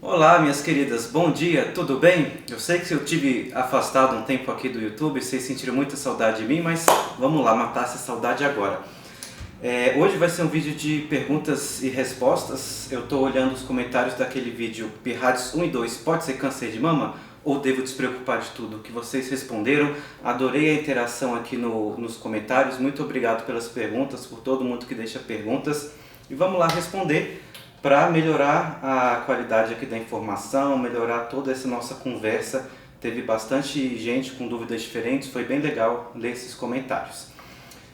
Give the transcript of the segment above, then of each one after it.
Olá, minhas queridas, bom dia, tudo bem? Eu sei que eu tive afastado um tempo aqui do YouTube, vocês sentiram muita saudade de mim, mas vamos lá matar essa saudade agora. Hoje vai ser um vídeo de perguntas e respostas. Eu estou olhando os comentários daquele vídeo Pirrades 1 e 2, pode ser câncer de mama? Ou devo despreocupar de tudo? Que vocês responderam, adorei a interação aqui nos comentários, muito obrigado pelas perguntas, por todo mundo que deixa perguntas. E vamos lá responder para melhorar a qualidade aqui da informação, melhorar toda essa nossa conversa. Teve bastante gente com dúvidas diferentes, foi bem legal ler esses comentários.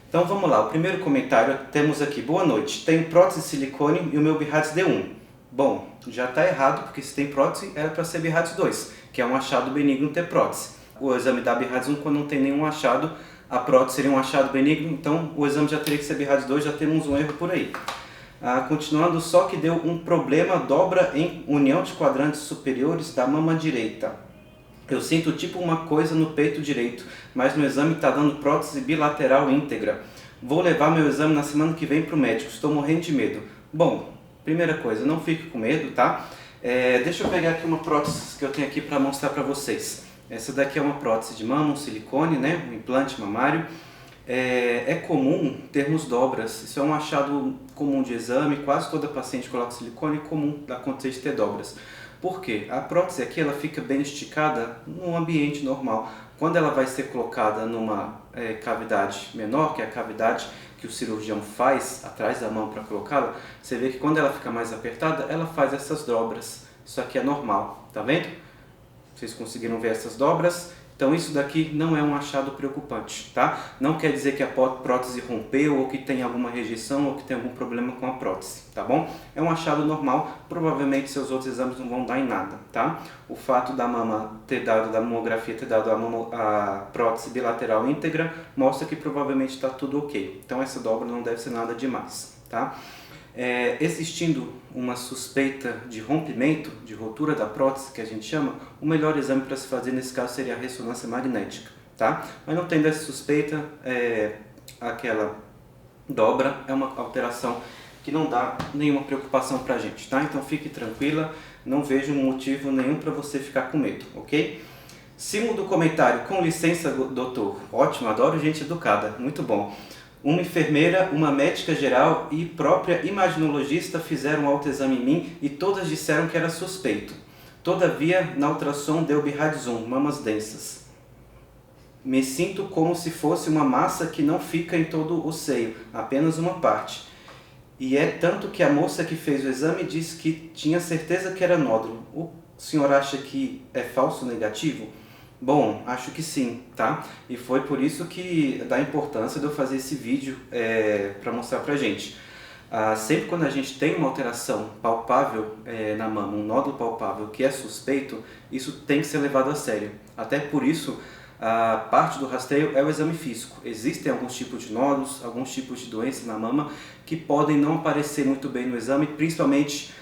Então vamos lá, o primeiro comentário temos aqui: boa noite, tenho prótese de silicone e o meu Pirrades D1. Bom, já está errado, porque se tem prótese era para ser Pirrades 2, que é um achado benigno ter prótese. O exame da Pirrades 1, quando não tem nenhum achado, a prótese seria um achado benigno, então o exame já teria que ser Pirrades 2, já temos um erro por aí. Continuando, só que deu um problema, dobra em união de quadrantes superiores da mama direita. Eu sinto tipo uma coisa no peito direito, mas no exame está dando prótese bilateral íntegra. Vou levar meu exame na semana que vem para o médico, estou morrendo de medo. Bom, primeira coisa, não fique com medo, tá? Deixa eu pegar aqui uma prótese que eu tenho aqui para mostrar para vocês. Essa daqui é uma prótese de mama, um silicone, né? Um implante mamário. É comum termos dobras, isso é um achado comum de exame, quase toda paciente coloca silicone, é comum acontecer de ter dobras. Por quê? A prótese aqui ela fica bem esticada num ambiente normal. Quando ela vai ser colocada numa cavidade menor, que é a cavidade que o cirurgião faz atrás da mão para colocá-la, você vê que quando ela fica mais apertada, ela faz essas dobras. Isso aqui é normal, tá vendo? Vocês conseguiram ver essas dobras? Então isso daqui não é um achado preocupante, tá? Não quer dizer que a prótese rompeu, ou que tem alguma rejeição, ou que tem algum problema com a prótese, tá bom? É um achado normal, provavelmente seus outros exames não vão dar em nada, tá? O fato da mama ter dado, da mamografia ter dado a prótese bilateral íntegra, mostra que provavelmente está tudo ok. Então essa dobra não deve ser nada demais, tá? Existindo uma suspeita de rompimento, de rotura da prótese, que a gente chama, o melhor exame para se fazer nesse caso seria a ressonância magnética, tá? Mas não tendo essa suspeita, aquela dobra é uma alteração que não dá nenhuma preocupação para a gente, tá? Então fique tranquila, não vejo motivo nenhum para você ficar com medo, ok? Segundo comentário: com licença, doutor. Ótimo, adoro gente educada, muito bom. Uma enfermeira, uma médica geral e própria imaginologista fizeram um autoexame em mim e todas disseram que era suspeito. Todavia, na ultrassom deu Pirrades 1, mamas densas. Me sinto como se fosse uma massa que não fica em todo o seio, apenas uma parte. E é tanto que a moça que fez o exame disse que tinha certeza que era nódulo. O senhor acha que é falso negativo? Bom, acho que sim, tá? E foi por isso que dá importância de eu fazer esse vídeo para mostrar pra gente. Sempre quando a gente tem uma alteração palpável na mama, um nódulo palpável que é suspeito, isso tem que ser levado a sério. Até por isso, a parte do rastreio é o exame físico. Existem alguns tipos de nódulos, alguns tipos de doenças na mama que podem não aparecer muito bem no exame, principalmente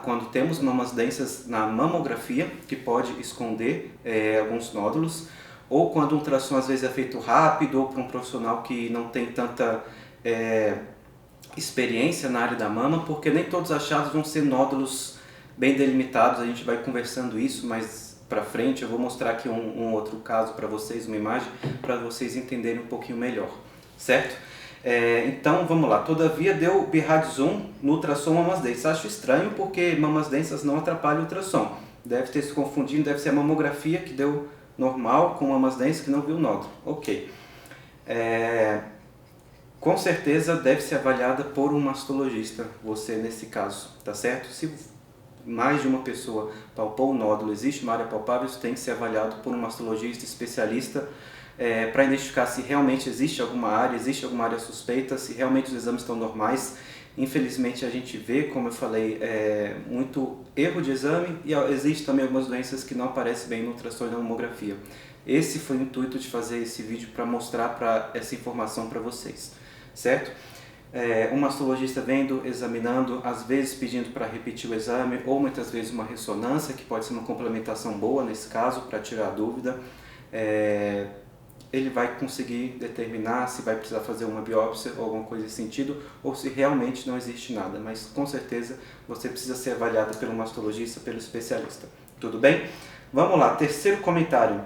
quando temos mamas densas na mamografia, que pode esconder alguns nódulos, ou quando o ultrassom às vezes é feito rápido, ou para um profissional que não tem tanta experiência na área da mama, porque nem todos os achados vão ser nódulos bem delimitados. A gente vai conversando isso mais para frente. Eu vou mostrar aqui um outro caso para vocês, uma imagem, para vocês entenderem um pouquinho melhor, certo? Então vamos lá. Todavia deu Pirrades 1 no ultrassom mamas densas. Acho estranho, porque mamas densas não atrapalham o ultrassom. Deve ter se confundido, deve ser a mamografia que deu normal com mamas densas que não viu nódulo. Ok. Com certeza deve ser avaliada por um mastologista, você nesse caso, tá certo? Se mais de uma pessoa palpou o nódulo, existe uma área palpável, isso tem que ser avaliado por um mastologista especialista, para identificar se realmente existe alguma área suspeita, se realmente os exames estão normais. Infelizmente a gente vê, como eu falei, muito erro de exame, e existe também algumas doenças que não aparecem bem no ultrassom e na mamografia. Esse foi o intuito de fazer esse vídeo, para mostrar essa informação para vocês, certo? Um mastologista vendo, examinando, às vezes pedindo para repetir o exame, ou muitas vezes uma ressonância, que pode ser uma complementação boa nesse caso, para tirar a dúvida. ele vai conseguir determinar se vai precisar fazer uma biópsia ou alguma coisa nesse sentido, ou se realmente não existe nada. Mas com certeza você precisa ser avaliado pelo mastologista, pelo especialista. Tudo bem? Vamos lá, terceiro comentário.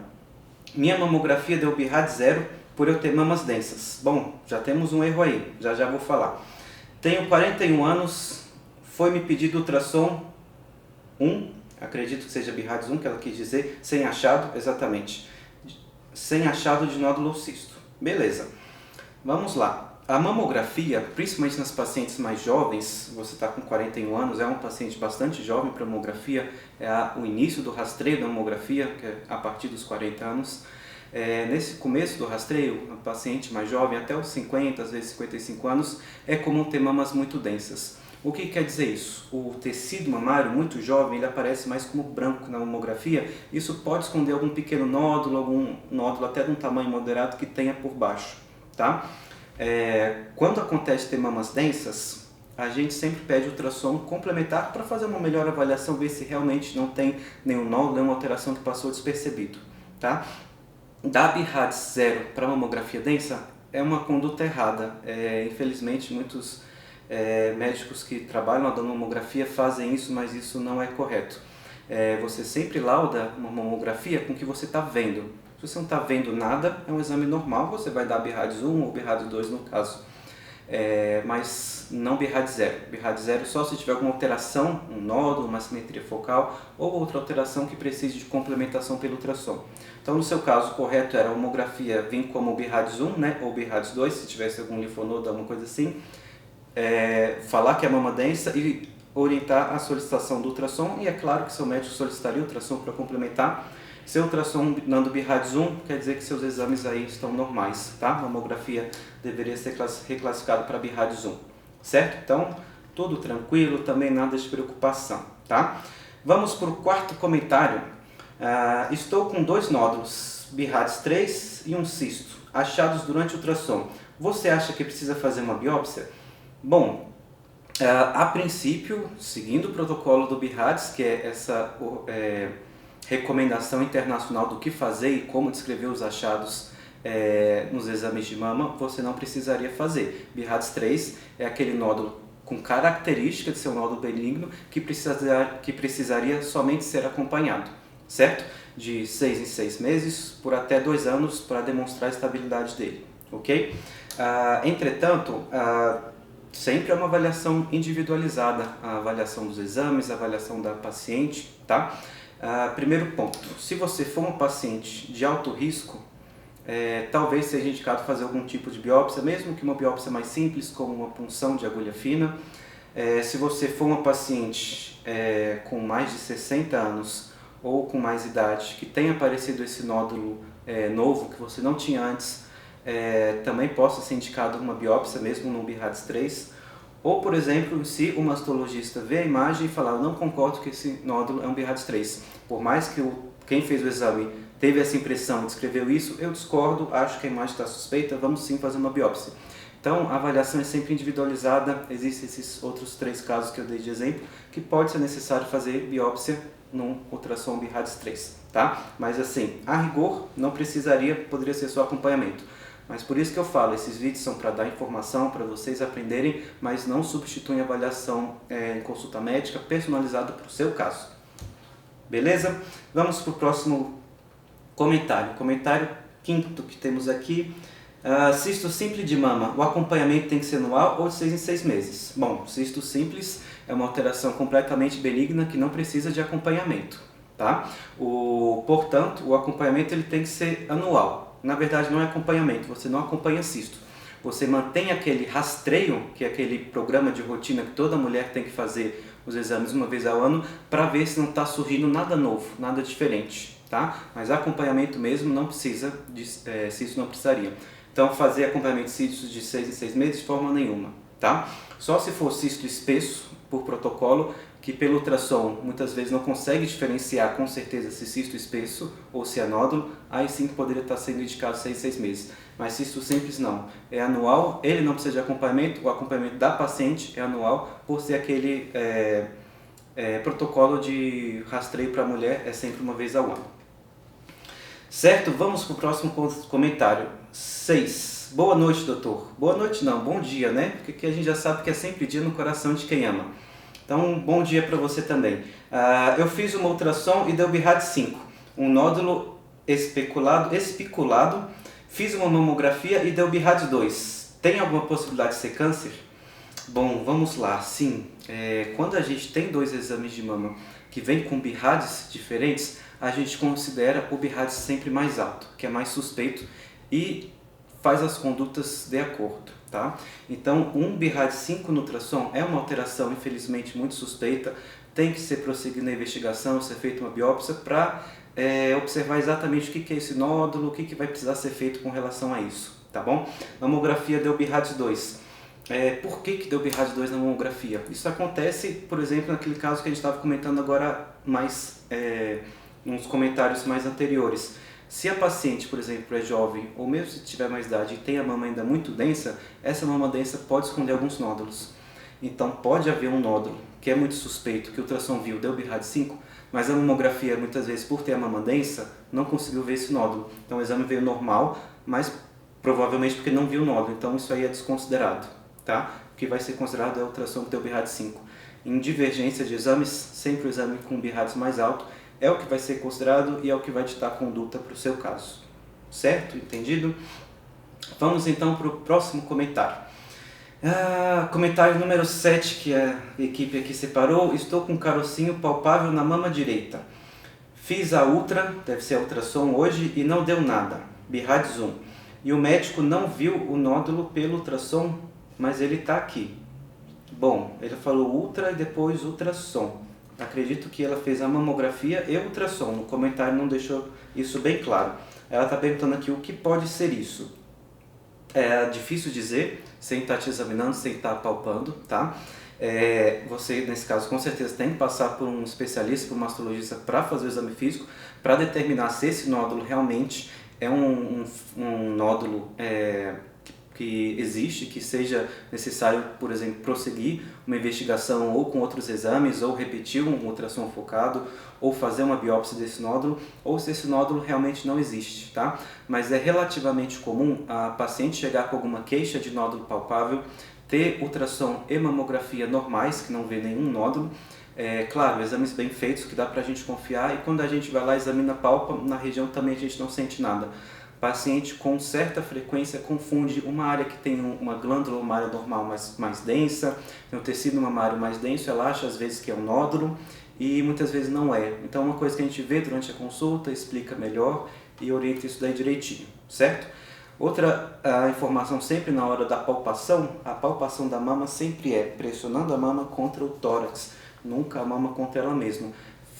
Minha mamografia deu BIRAD 0 por eu ter mamas densas. Bom, já temos um erro aí, já vou falar. Tenho 41 anos, foi me pedido ultrassom 1, acredito que seja BIRADS 1, que ela quis dizer, sem achado, exatamente. Sem achado de nódulo ou cisto. Beleza, vamos lá. A mamografia, principalmente nas pacientes mais jovens, você está com 41 anos, é um paciente bastante jovem para mamografia, o início do rastreio da mamografia, que é a partir dos 40 anos. Nesse começo do rastreio, a paciente mais jovem, até os 50, às vezes 55 anos, é comum ter mamas muito densas. O que quer dizer isso? O tecido mamário muito jovem, ele aparece mais como branco na mamografia. Isso pode esconder algum pequeno nódulo, algum nódulo até de um tamanho moderado que tenha por baixo, tá? Quando acontece ter mamas densas, a gente sempre pede ultrassom complementar para fazer uma melhor avaliação, ver se realmente não tem nenhum nódulo, nenhuma alteração que passou despercebido, tá? Dar BIRADS 0 para mamografia densa é uma conduta errada. Infelizmente, muitos médicos que trabalham na mamografia fazem isso, mas isso não é correto. Você sempre lauda uma mamografia com o que você está vendo. Se você não está vendo nada, é um exame normal, você vai dar BIRADS 1 ou BIRADS 2 no caso. Mas não BIRADS 0. BIRADS 0 só se tiver alguma alteração, um nódulo, uma simetria focal ou outra alteração que precise de complementação pelo ultrassom. Então, no seu caso, o correto era a mamografia vir como BIRADS 1, né, ou BIRADS 2, se tivesse algum linfonodo, alguma coisa assim. Falar que é mama densa e orientar a solicitação do ultrassom, e é claro que seu médico solicitaria ultrassom para complementar. Seu ultrassom dando BIRADS 1 quer dizer que seus exames aí estão normais, tá? A mamografia deveria ser reclassificado para BIRADS 1, certo? Então, tudo tranquilo, também nada de preocupação, tá? Vamos para o quarto comentário. Estou com 2 nódulos, BIRADS 3 e um cisto, achados durante o ultrassom. Você acha que precisa fazer uma biópsia? Bom, a princípio, seguindo o protocolo do BIRADS, que é essa recomendação internacional do que fazer e como descrever os achados nos exames de mama, você não precisaria fazer. BIRADS 3 é aquele nódulo com característica de ser um nódulo benigno que precisaria somente ser acompanhado, certo? De 6 em 6 meses por até 2 anos para demonstrar a estabilidade dele, ok? Entretanto, sempre é uma avaliação individualizada, a avaliação dos exames, a avaliação da paciente, tá? Primeiro ponto, se você for uma paciente de alto risco, talvez seja indicado fazer algum tipo de biópsia, mesmo que uma biópsia mais simples, como uma punção de agulha fina. Se você for uma paciente com mais de 60 anos ou com mais idade, que tenha aparecido esse nódulo novo que você não tinha antes, também possa ser indicado uma biópsia, mesmo no BIRADS 3. Ou, por exemplo, se o mastologista vê a imagem e falar, eu não concordo que esse nódulo é um BIRADS 3. Por mais que quem fez o exame teve essa impressão e descreveu isso, eu discordo, acho que a imagem está suspeita, vamos sim fazer uma biópsia. Então, a avaliação é sempre individualizada, existem esses outros 3 casos que eu dei de exemplo, que pode ser necessário fazer biópsia num ultrassom BIRADS 3, tá? Mas assim, a rigor, não precisaria, poderia ser só acompanhamento. Mas por isso que eu falo, esses vídeos são para dar informação, para vocês aprenderem, mas não substituem a avaliação em consulta médica personalizada para o seu caso. Beleza? Vamos para o próximo comentário. Comentário quinto que temos aqui. Cisto simples de mama, o acompanhamento tem que ser anual ou de 6 em 6 meses? Bom, cisto simples é uma alteração completamente benigna que não precisa de acompanhamento, tá? Portanto, o acompanhamento ele tem que ser anual. Na verdade, não é acompanhamento, você não acompanha cisto. Você mantém aquele rastreio, que é aquele programa de rotina que toda mulher tem que fazer os exames uma vez ao ano, para ver se não está surgindo nada novo, nada diferente, tá? Mas acompanhamento mesmo não precisa, cisto não precisaria. Então, fazer acompanhamento de cistos de 6 em 6 meses de forma nenhuma, tá? Só se for cisto espesso, por protocolo, que pelo ultrassom muitas vezes não consegue diferenciar com certeza se cisto espesso ou se é nódulo, aí sim poderia estar sendo indicado 6 em 6 meses. Mas cisto simples não, é anual, ele não precisa de acompanhamento, o acompanhamento da paciente é anual, por ser aquele protocolo de rastreio para a mulher, é sempre uma vez ao ano. Certo? Vamos para o próximo comentário. 6. Boa noite, doutor. Boa noite não, bom dia, né? Porque aqui a gente já sabe que é sempre dia no coração de quem ama. Então, bom dia para você também. Eu fiz uma ultrassom e deu BIRAD 5, um nódulo espiculado. Fiz uma mamografia e deu BIRAD 2. Tem alguma possibilidade de ser câncer? Bom, vamos lá. Sim, quando a gente tem dois exames de mama que vêm com BIRADs diferentes, a gente considera o BIRAD sempre mais alto, que é mais suspeito e faz as condutas de acordo, tá? Então, um BIRAD 5 no ultrassom é uma alteração, infelizmente, muito suspeita, tem que ser prosseguido na investigação, ser feita uma biópsia para observar exatamente o que é esse nódulo, o que vai precisar ser feito com relação a isso, tá bom? Mamografia deu BIRAD 2. Por que deu BIRAD 2 na mamografia? Isso acontece, por exemplo, naquele caso que a gente estava comentando agora mais, nos comentários mais anteriores. Se a paciente, por exemplo, é jovem, ou mesmo se tiver mais idade e tem a mama ainda muito densa, essa mama densa pode esconder alguns nódulos. Então pode haver um nódulo que é muito suspeito, que o ultrassom viu, deu BIRAD 5, mas a mamografia, muitas vezes, por ter a mama densa, não conseguiu ver esse nódulo. Então o exame veio normal, mas provavelmente porque não viu o nódulo, então isso aí é desconsiderado, tá? O que vai ser considerado é o ultrassom que deu BIRAD 5. Em divergência de exames, sempre o exame com BIRADs mais alto é o que vai ser considerado e é o que vai ditar a conduta para o seu caso. Certo? Entendido? Vamos então para o próximo comentário. Comentário número 7 que a equipe aqui separou. Estou com um carocinho palpável na mama direita. Fiz a ultra, deve ser a ultrassom hoje, e não deu nada. BIRADs 1. E o médico não viu o nódulo pelo ultrassom, mas ele está aqui. Bom, ele falou ultra e depois ultrassom. Acredito que ela fez a mamografia e o ultrassom. No comentário não deixou isso bem claro. Ela está perguntando aqui o que pode ser isso. É difícil dizer, sem estar te examinando, sem estar palpando, tá? Você, nesse caso, com certeza tem que passar por um especialista, por um mastologista, para fazer o exame físico, para determinar se esse nódulo realmente é um nódulo que existe, que seja necessário, por exemplo, prosseguir uma investigação ou com outros exames, ou repetir um ultrassom focado, ou fazer uma biópsia desse nódulo, ou se esse nódulo realmente não existe, tá? Mas é relativamente comum a paciente chegar com alguma queixa de nódulo palpável, ter ultrassom e mamografia normais, que não vê nenhum nódulo, claro, exames bem feitos que dá pra gente confiar, e quando a gente vai lá, examina, palpa, na região também a gente não sente nada. Paciente com certa frequência confunde uma área que tem uma glândula, uma área normal mais densa, tem um tecido mamário mais denso, ela acha às vezes que é um nódulo e muitas vezes não é. Então uma coisa que a gente vê durante a consulta, explica melhor e orienta isso daí direitinho, certo? Outra informação sempre na hora da palpação, a palpação da mama sempre é pressionando a mama contra o tórax, nunca a mama contra ela mesma.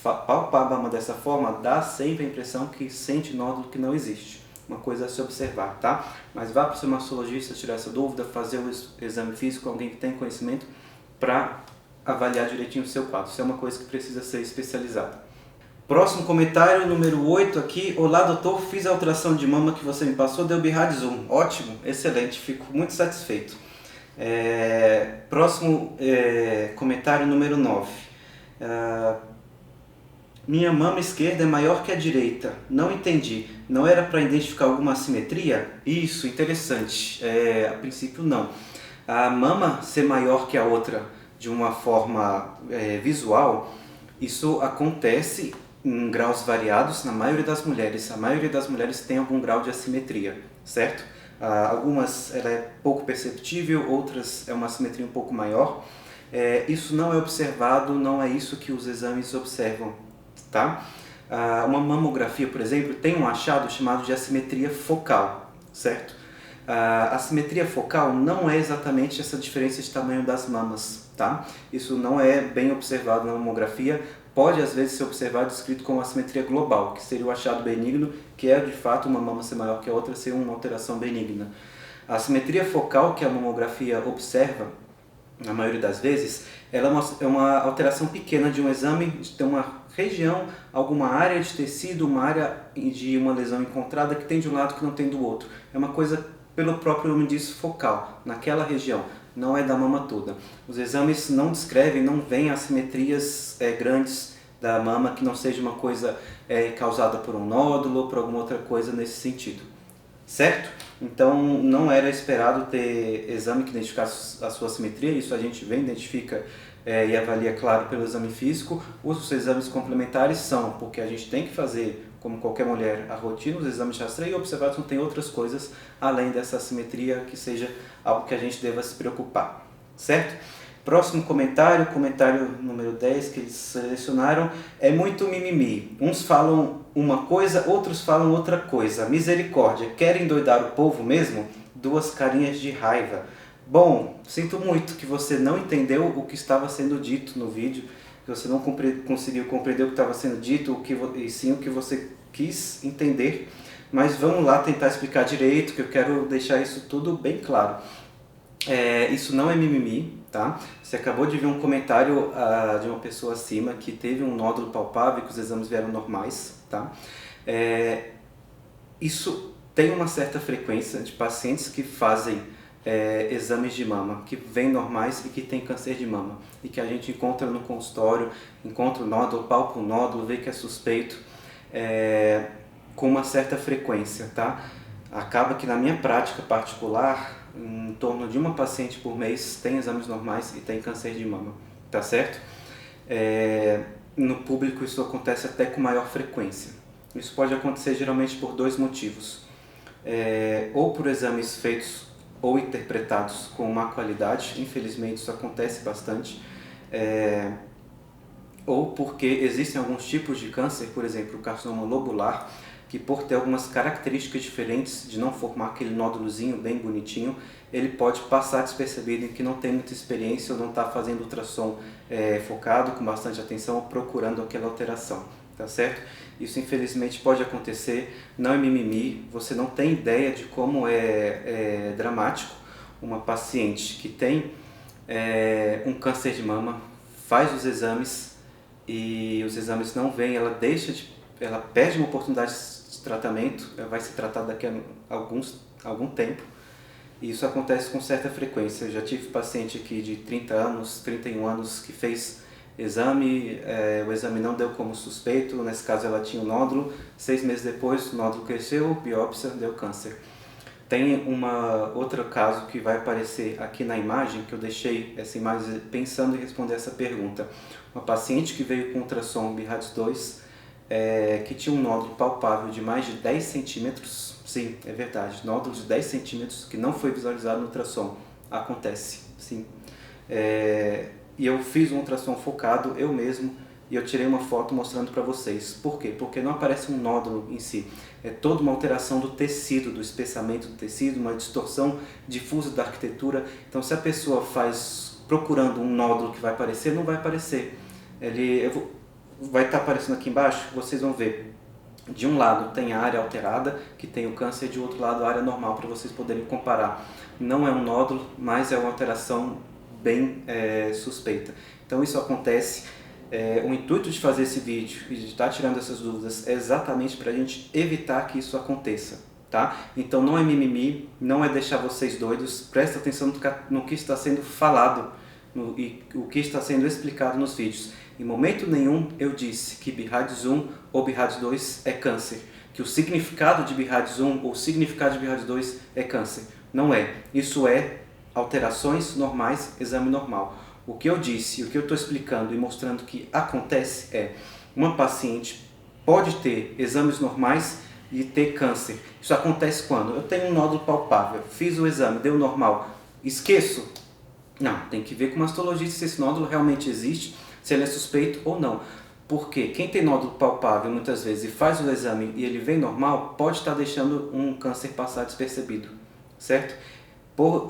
Palpar a mama dessa forma dá sempre a impressão que sente nódulo que não existe. Uma coisa a se observar, tá? Mas vá para o seu mastologista tirar essa dúvida, fazer o exame físico com alguém que tem conhecimento para avaliar direitinho o seu quadro. Isso é uma coisa que precisa ser especializada. Próximo comentário, número 8 aqui. Olá, doutor, fiz a ultrassom de mama que você me passou, deu BIRADs 1. Ótimo, excelente, fico muito satisfeito. Próximo comentário, número 9. Minha mama esquerda é maior que a direita. Não entendi. Não era para identificar alguma assimetria? Isso, interessante. A princípio não. A mama ser maior que a outra de uma forma visual, isso acontece em graus variados na maioria das mulheres. A maioria das mulheres tem algum grau de assimetria, certo? Algumas ela é pouco perceptível, outras é uma assimetria um pouco maior. Isso não é observado, não é isso que os exames observam, tá? Uma mamografia, por exemplo, tem um achado chamado de assimetria focal, certo? A assimetria focal não é exatamente essa diferença de tamanho das mamas, tá? Isso não é bem observado na mamografia, pode às vezes ser observado e descrito como assimetria global, que seria o achado benigno, que é de fato uma mama ser maior que a outra, ser uma alteração benigna. A assimetria focal que a mamografia observa, na maioria das vezes, ela é uma alteração pequena de um exame, de ter uma região, alguma área de tecido, uma área de uma lesão encontrada que tem de um lado que não tem do outro. É uma coisa, pelo próprio nome diz, focal, naquela região, não é da mama toda. Os exames não descrevem, não veem assimetrias grandes da mama que não seja uma coisa causada por um nódulo ou por alguma outra coisa nesse sentido, certo? Então não era esperado ter exame que identificasse a sua simetria, isso a gente vem, identifica e avalia, claro, pelo exame físico. Os exames complementares são, porque a gente tem que fazer, como qualquer mulher, a rotina, os exames de rastreio e observar se não tem outras coisas além dessa assimetria que seja algo que a gente deva se preocupar, certo? Próximo comentário, comentário número 10 que eles selecionaram, é muito mimimi. Uns falam uma coisa, outros falam outra coisa. Misericórdia, querem doidar o povo mesmo? Duas carinhas de raiva. Bom, sinto muito que você não entendeu o que estava sendo dito no vídeo, que você não conseguiu compreender o que estava sendo dito, e sim o que você quis entender. Mas vamos lá tentar explicar direito, que eu quero deixar isso tudo bem claro. Isso não é mimimi, tá? Você acabou de ver um comentário de uma pessoa acima que teve um nódulo palpável e que os exames vieram normais, tá? Isso tem uma certa frequência de pacientes que fazem exames de mama, que vêm normais e que tem câncer de mama, e que a gente encontra no consultório, encontra o nódulo, palpa o nódulo, vê que é suspeito, com uma certa frequência, tá? Acaba que na minha prática particular, em torno de uma paciente por mês tem exames normais e tem câncer de mama, tá certo? No público isso acontece até com maior frequência. Isso pode acontecer geralmente por dois motivos. Ou por exames feitos ou interpretados com má qualidade, infelizmente isso acontece bastante, ou porque existem alguns tipos de câncer, por exemplo, o carcinoma lobular, que por ter algumas características diferentes de não formar aquele nódulozinho bem bonitinho, ele pode passar despercebido em que não tem muita experiência ou não está fazendo ultrassom focado, com bastante atenção, ou procurando aquela alteração, tá certo? Isso infelizmente pode acontecer, não é mimimi, você não tem ideia de como é dramático uma paciente que tem um câncer de mama, faz os exames e os exames não vêm, ela perde uma oportunidade de tratamento, ela vai ser tratada daqui a algum tempo, e isso acontece com certa frequência. Eu já tive paciente aqui de 30 anos, 31 anos que fez exame, o exame não deu como suspeito, nesse caso ela tinha um nódulo, 6 meses depois o nódulo cresceu, biópsia, deu câncer. Tem outro caso que vai aparecer aqui na imagem, que eu deixei essa imagem pensando em responder essa pergunta. Uma paciente que veio com ultrassom BIRADS 2, que tinha um nódulo palpável de mais de 10 centímetros, sim, é verdade, nódulo de 10 centímetros que não foi visualizado no ultrassom, acontece, sim. E eu fiz um ultrassom focado, eu mesmo, e eu tirei uma foto mostrando para vocês. Por quê? Porque não aparece um nódulo em si, é toda uma alteração do tecido, do espessamento do tecido, uma distorção difusa da arquitetura. Então se a pessoa faz procurando um nódulo que vai aparecer, não vai aparecer. Vai estar aparecendo aqui embaixo, vocês vão ver. De um lado tem a área alterada, que tem o câncer, de outro lado a área normal, para vocês poderem comparar. Não é um nódulo, mas é uma alteração bem suspeita. Então isso acontece. O intuito de fazer esse vídeo e de estar tirando essas dúvidas é exatamente para a gente evitar que isso aconteça, tá? Então não é mimimi, não é deixar vocês doidos, presta atenção no que está sendo falado e o que está sendo explicado nos vídeos. Em momento nenhum eu disse que BIRADS 1 ou BIRADS 2 é câncer, que o significado de BIRADS 1 ou o significado de BIRADS 2 é câncer. Não é. Isso é alterações normais, exame normal. O que eu disse, o que eu estou explicando e mostrando que acontece uma paciente pode ter exames normais e ter câncer. Isso acontece quando? Eu tenho um nódulo palpável, fiz o exame, deu normal, esqueço? Não, tem que ver com o mastologista se esse nódulo realmente existe, se ele é suspeito ou não. Porque quem tem nódulo palpável muitas vezes e faz o exame e ele vem normal, pode estar deixando um câncer passar despercebido, certo?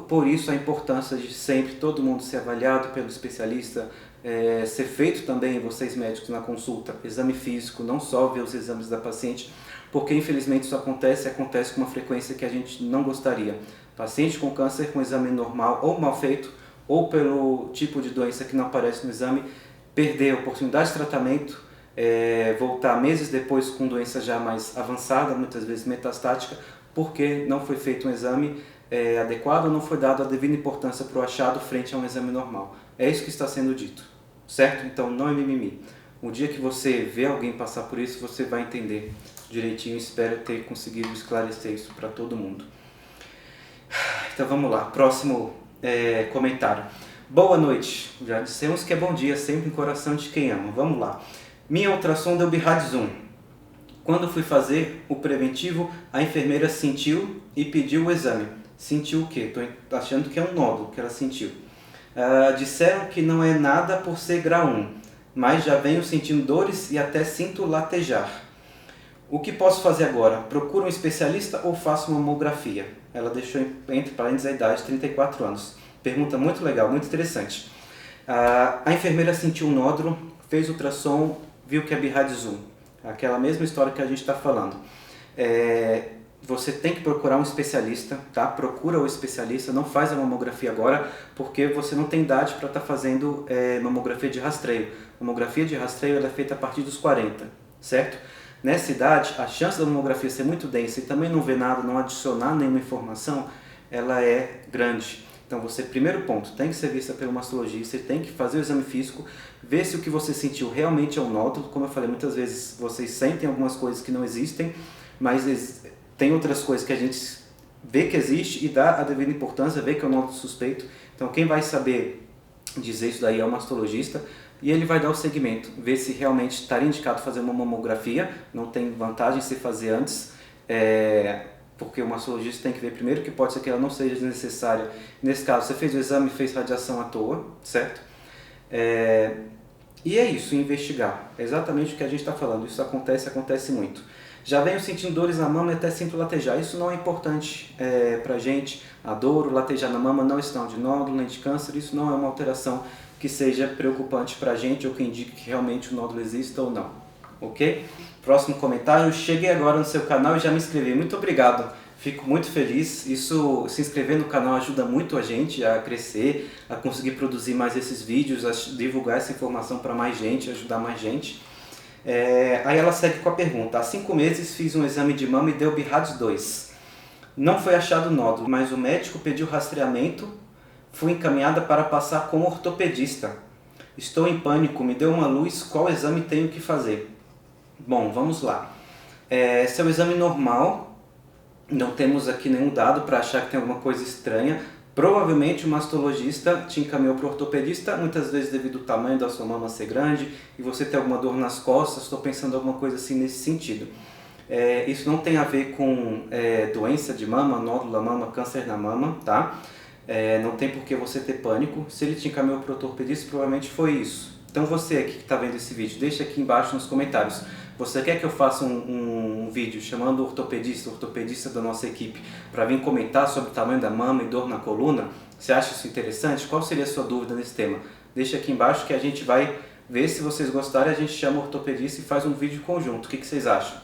Por isso a importância de sempre todo mundo ser avaliado pelo especialista, ser feito também, vocês médicos na consulta, exame físico, não só ver os exames da paciente, porque infelizmente isso acontece com uma frequência que a gente não gostaria. Paciente com câncer com exame normal ou mal feito, ou pelo tipo de doença que não aparece no exame, perder a oportunidade de tratamento, voltar meses depois com doença já mais avançada, muitas vezes metastática, porque não foi feito um exame adequado, não foi dada a devida importância para o achado frente a um exame normal. É isso que está sendo dito, certo? Então não é mimimi. O dia que você vê alguém passar por isso, você vai entender direitinho. Espero ter conseguido esclarecer isso para todo mundo. Então vamos lá, próximo comentário. Boa noite, já dissemos que é bom dia, sempre em coração de quem ama. Vamos lá. Minha ultrassom deu Bihard-Zoom. Quando fui fazer o preventivo, a enfermeira sentiu e pediu o exame. Sentiu o quê? Estou achando que é um nódulo que ela sentiu. Disseram que não é nada por ser grau 1, mas já venho sentindo dores e até sinto latejar. O que posso fazer agora? Procuro um especialista ou faço uma mamografia? Ela deixou entre parênteses a idade, 34 anos. Pergunta muito legal, muito interessante. A enfermeira sentiu um nódulo, fez ultrassom, viu que é Bihard-Zoom. Aquela mesma história que a gente está falando. Você tem que procurar um especialista, tá? Procura o especialista, não faz a mamografia agora, porque você não tem idade para estar fazendo mamografia de rastreio. Mamografia de rastreio ela é feita a partir dos 40, certo? Nessa idade, a chance da mamografia ser muito densa e também não ver nada, não adicionar nenhuma informação, ela é grande. Então você, primeiro ponto, tem que ser vista pelo mastologista, você tem que fazer o exame físico, ver se o que você sentiu realmente é um nódulo. Como eu falei, muitas vezes vocês sentem algumas coisas que não existem, mas tem outras coisas que a gente vê que existe e dá a devida importância, vê que é um nódulo suspeito. Então quem vai saber dizer isso daí é o mastologista e ele vai dar o segmento, ver se realmente estaria indicado fazer uma mamografia. Não tem vantagem se fazer antes, porque o mastologista tem que ver primeiro que pode ser que ela não seja necessária. Nesse caso, você fez o exame, fez radiação à toa, certo? E é isso, investigar. É exatamente o que a gente está falando. Isso acontece muito. Já venho sentindo dores na mama e até sinto latejar. Isso não é importante para a gente. A dor, o latejar na mama não é sinal de nódulo nem de câncer. Isso não é uma alteração que seja preocupante para a gente ou que indique que realmente o nódulo exista ou não. Ok? Próximo comentário. Cheguei agora no seu canal e já me inscrevi. Muito obrigado. Fico muito feliz. Isso, se inscrever no canal ajuda muito a gente a crescer, a conseguir produzir mais esses vídeos, a divulgar essa informação para mais gente, ajudar mais gente. Aí ela segue com a pergunta. Há 5 meses fiz um exame de mama e deu Bihard-2. Não foi achado nódulo, mas o médico pediu rastreamento. Fui encaminhada para passar com o ortopedista. Estou em pânico, me deu uma luz, qual exame tenho que fazer? Bom, vamos lá. Esse é o exame normal, não temos aqui nenhum dado para achar que tem alguma coisa estranha. Provavelmente o mastologista te encaminhou para o ortopedista, muitas vezes devido ao tamanho da sua mama ser grande e você ter alguma dor nas costas, estou pensando em alguma coisa assim nesse sentido. Isso não tem a ver com doença de mama, nódulo da mama, câncer na mama, tá? Não tem por que você ter pânico. Se ele te encaminhou para o ortopedista, provavelmente foi isso. Então você aqui que está vendo esse vídeo, deixa aqui embaixo nos comentários. Você quer que eu faça um vídeo chamando o ortopedista da nossa equipe, para vir comentar sobre o tamanho da mama e dor na coluna? Você acha isso interessante? Qual seria a sua dúvida nesse tema? Deixa aqui embaixo que a gente vai ver. Se vocês gostarem, a gente chama o ortopedista e faz um vídeo conjunto. O que vocês acham?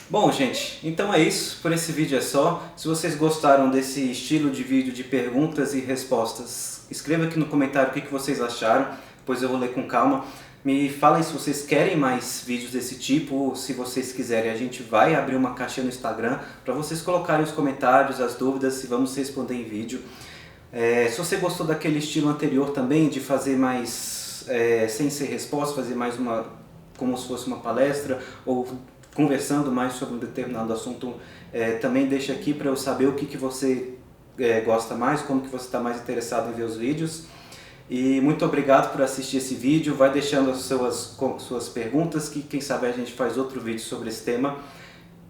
Bom, gente, então é isso. Por esse vídeo é só. Se vocês gostaram desse estilo de vídeo de perguntas e respostas, escreva aqui no comentário o que vocês acharam, depois eu vou ler com calma. Me falem se vocês querem mais vídeos desse tipo, ou se vocês quiserem, a gente vai abrir uma caixinha no Instagram para vocês colocarem os comentários, as dúvidas, e vamos responder em vídeo. Se você gostou daquele estilo anterior também, de fazer mais sem ser resposta, fazer mais como se fosse uma palestra, ou conversando mais sobre um determinado assunto, também deixa aqui para eu saber o que você gosta mais, como que você está mais interessado em ver os vídeos. E muito obrigado por assistir esse vídeo. Vai deixando as suas perguntas, que quem sabe a gente faz outro vídeo sobre esse tema.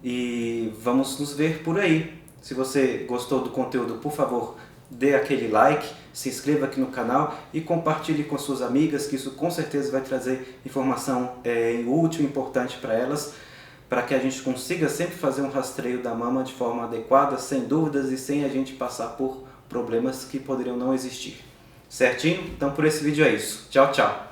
E vamos nos ver por aí. Se você gostou do conteúdo, por favor, dê aquele like, se inscreva aqui no canal e compartilhe com suas amigas, que isso com certeza vai trazer informação útil e importante para elas, para que a gente consiga sempre fazer um rastreio da mama de forma adequada, sem dúvidas e sem a gente passar por problemas que poderiam não existir. Certinho? Então por esse vídeo é isso. Tchau, tchau!